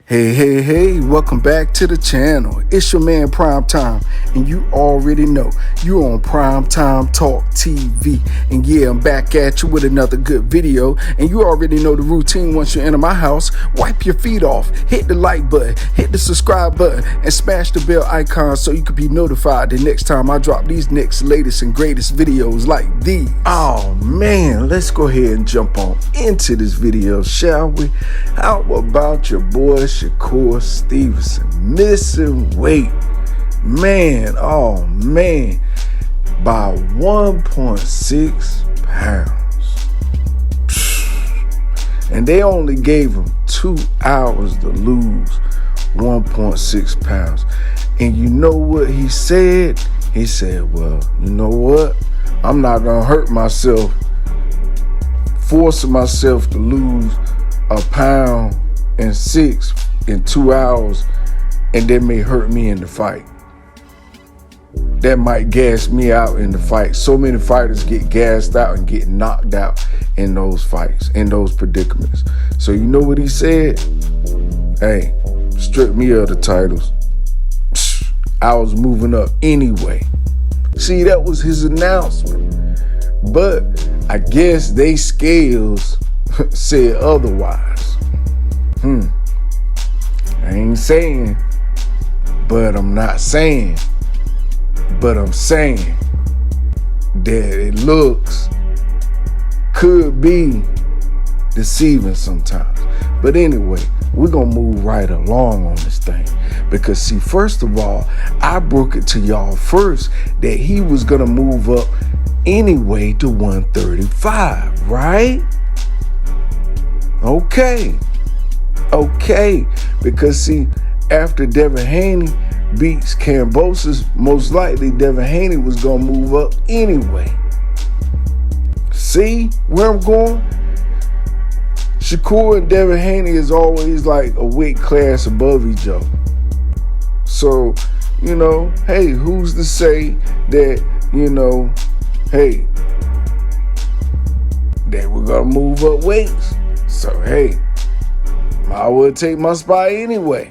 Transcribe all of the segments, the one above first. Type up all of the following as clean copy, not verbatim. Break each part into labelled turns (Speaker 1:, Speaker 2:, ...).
Speaker 1: Hey, welcome back to the channel. It's your man Primetime, and you already know you're on Primetime Talk TV. And yeah, I'm back at you with another good video, and you already know the routine. Once you enter my house, wipe your feet off, hit the like button, hit the subscribe button, and smash the bell icon so you can be notified the next time I drop these next latest and greatest videos like these. Oh man, let's go ahead and jump on into this video, shall we? How about your boy Shakur Stevenson missing weight, man, oh man, by 1.6 pounds, and they only gave him 2 hours to lose 1.6 pounds. And you know what he said? He said, well, you know what, I'm not gonna hurt myself forcing myself to lose 1.6 pounds in 2 hours, and that may hurt me in the fight. That might gas me out in the fight. So many fighters get gassed out and get knocked out in those fights, in those predicaments. So you know what he said? Hey, strip me of the titles. I was moving up anyway. See, that was his announcement. But I guess they scales said otherwise. I ain't saying, but I'm not saying, but I'm saying that it could be deceiving sometimes. But anyway, we're gonna move right along on this thing, because see, first of all, I broke it to y'all first that he was gonna move up anyway to 135, right? Okay, because see, after Devin Haney beats Kambosos, most likely Devin Haney was gonna move up anyway. See where I'm going? Shakur and Devin Haney is always like a weight class above each other. So, you know, hey, who's to say that, you know, hey, that we're gonna move up weights? So hey, I would take my spot anyway.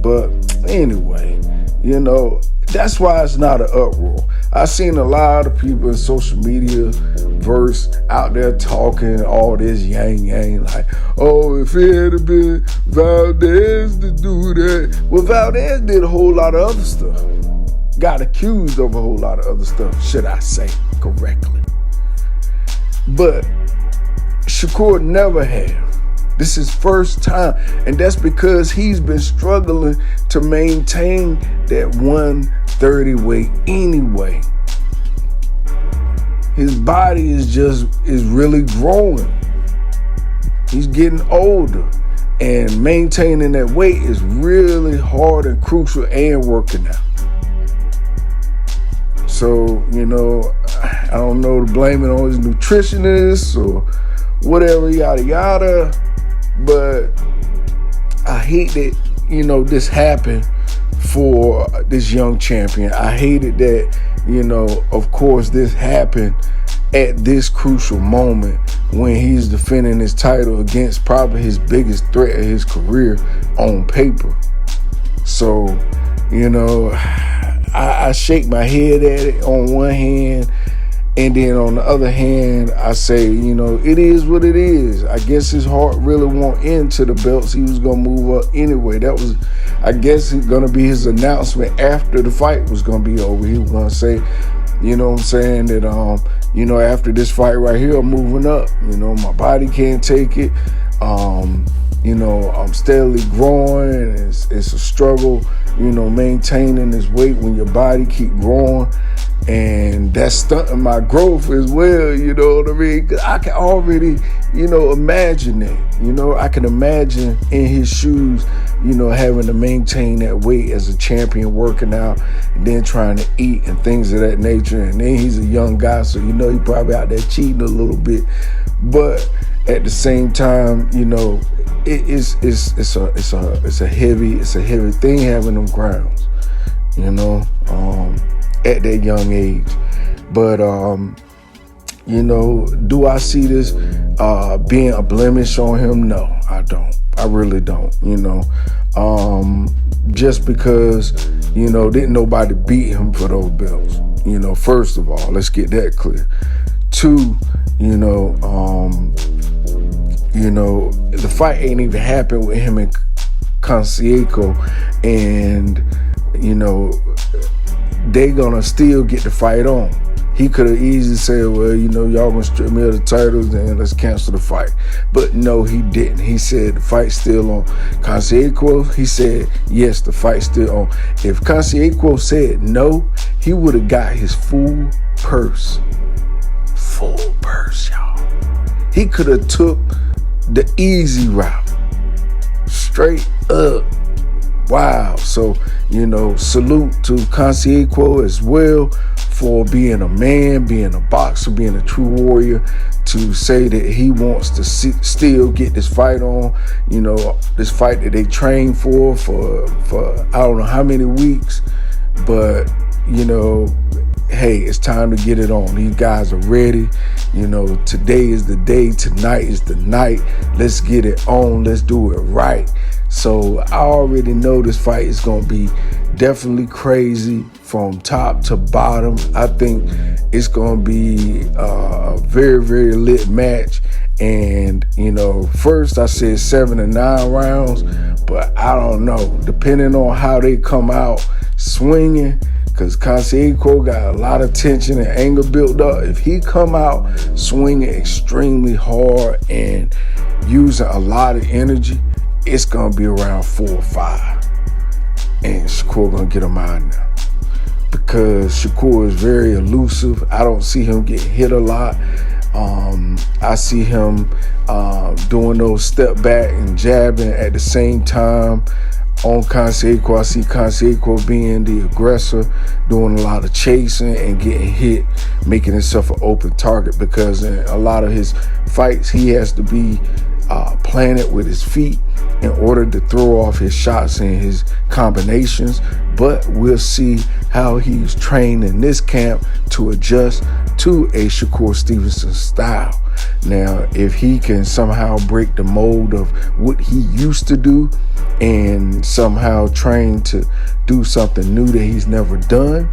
Speaker 1: But anyway, you know, that's why it's not an uproar. I've seen a lot of people in social media verse out there talking all this yang, like, oh, if it had been Valdez to do that. Well, Valdez did a whole lot of other stuff. Got accused of a whole lot of other stuff, should I say correctly. But Shakur never have. This is first time, and that's because he's been struggling to maintain that 130 weight anyway. His body is really growing. He's getting older, and maintaining that weight is really hard and crucial and working out. So, you know, I don't know to blame it on his nutritionist or whatever, yada yada, but I hate that, you know, this happened for this young champion. I hated that, you know, of course this happened at this crucial moment when he's defending his title against probably his biggest threat of his career on paper. So, you know, I shake my head at it on one hand, and then on the other hand, I say, you know, it is what it is. I guess his heart really won't into the belts. He was going to move up anyway. That was, I guess, going to be his announcement after the fight was going to be over. He was going to say, you know what I'm saying, that, you know, after this fight right here, I'm moving up. You know, my body can't take it. You know, I'm steadily growing. It's a struggle, you know, maintaining this weight when your body keep growing. And that's stunting my growth as well, you know what I mean? 'Cause I can already, you know, imagine it. You know, I can imagine in his shoes, you know, having to maintain that weight as a champion, working out, and then trying to eat and things of that nature. And then he's a young guy, so you know he probably out there cheating a little bit. But at the same time, you know, it's a heavy thing having them grounds, you know, at that young age. But do I see this being a blemish on him? No, I don't. I really don't. Just because didn't nobody beat him for those belts. First of all, let's get that clear. Two, the fight ain't even happened with him and Conceicao, and they gonna still get the fight on. He could have easily said, well, y'all gonna strip me of the titles and let's cancel the fight. But no, he didn't. He said the fight's still on. Conceicao, he said, yes, the fight's still on. If Conceicao said no, he would have got his full purse. Full purse, y'all. He could have took the easy route. Straight up. Wow. So, salute to Conceicao as well for being a man, being a boxer, being a true warrior, to say that he wants to still get this fight on, this fight that they trained for I don't know how many weeks, but, hey, it's time to get it on. These guys are ready. Today is the day. Tonight is the night. Let's get it on. Let's do it right. So I already know this fight is going to be definitely crazy from top to bottom. I think it's going to be a very, very lit match. And, first I said 7 to 9 rounds, but I don't know. Depending on how they come out swinging, because Conceicao got a lot of tension and anger built up. If he come out swinging extremely hard and using a lot of energy, it's going to be around 4 or 5. And Shakur going to get him out now. Because Shakur is very elusive. I don't see him get hit a lot. I see him doing those step back and jabbing at the same time. On Conceicao, I see Conceicao being the aggressor, doing a lot of chasing and getting hit, making himself an open target, because in a lot of his fights, he has to be planted with his feet in order to throw off his shots and his combinations. But we'll see how he's trained in this camp to adjust to a Shakur Stevenson style. Now, if he can somehow break the mold of what he used to do and somehow train to do something new that he's never done,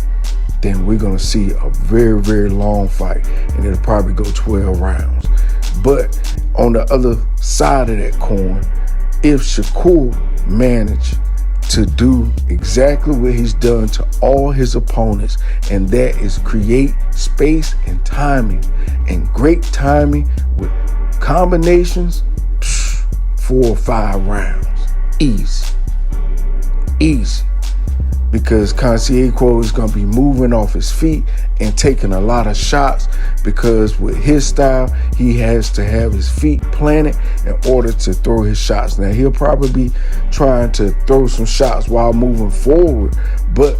Speaker 1: then we're going to see a very, very long fight, and it'll probably go 12 rounds. But on the other side of that coin, if Shakur managed to do exactly what he's done to all his opponents, and that is create space and timing, and great timing with combinations, 4 or 5 rounds. Easy. Because Conceicao is going to be moving off his feet and taking a lot of shots, because with his style, he has to have his feet planted in order to throw his shots. Now, he'll probably be trying to throw some shots while moving forward, but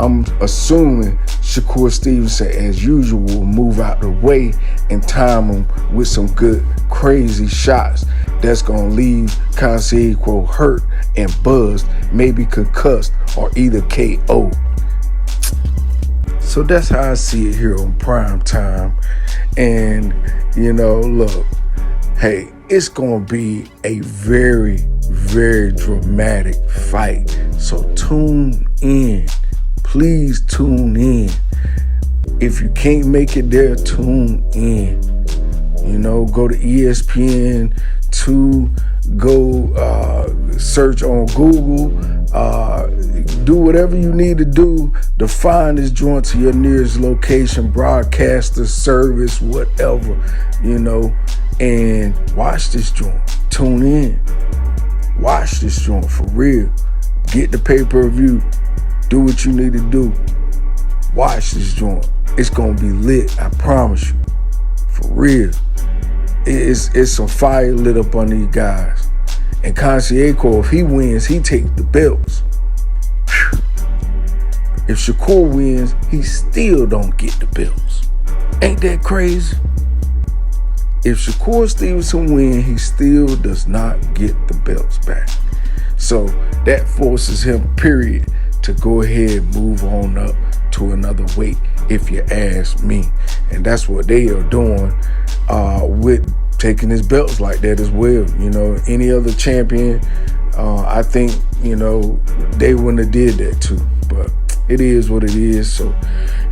Speaker 1: I'm assuming Shakur Stevenson, as usual, will move out the way and time him with some good, crazy shots that's going to leave Conceicao hurt and buzzed, maybe concussed, or either KO. So that's how I see it here on Prime Time. And, look, hey, it's going to be a very, very dramatic fight. So tune in. Please tune in. If you can't make it there, tune in. Go to ESPN, go search on Google, do whatever you need to do to find this joint to your nearest location, broadcaster, service, whatever, and watch this joint. Tune in. Watch this joint for real. Get the pay-per-view. Do what you need to do. Watch this joint. It's going to be lit, I promise you. For real. It's some fire lit up on these guys. And Conceicao, if he wins, he takes the belts. Whew. If Shakur wins, he still don't get the belts. Ain't that crazy? If Shakur Stevenson wins, he still does not get the belts back. So that forces him, period, to go ahead and move on up to another weight if you ask me. And that's what they are doing with taking his belts like that as well. You know, any other champion, I think, you know, they wouldn't have did that too. But it is what it is. So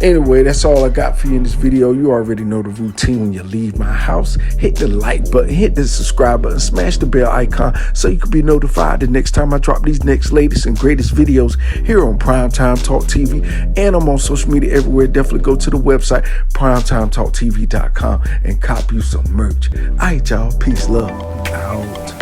Speaker 1: anyway, that's all I got for you in this video. You already know the routine. When you leave my house, hit the like button, hit the subscribe button, smash the bell icon so you can be notified the next time I drop these next latest and greatest videos here on Primetime Talk TV. And I'm on social media everywhere. Definitely go to the website primetimetalktv.com and cop you some merch. All right, y'all. Peace, love, out.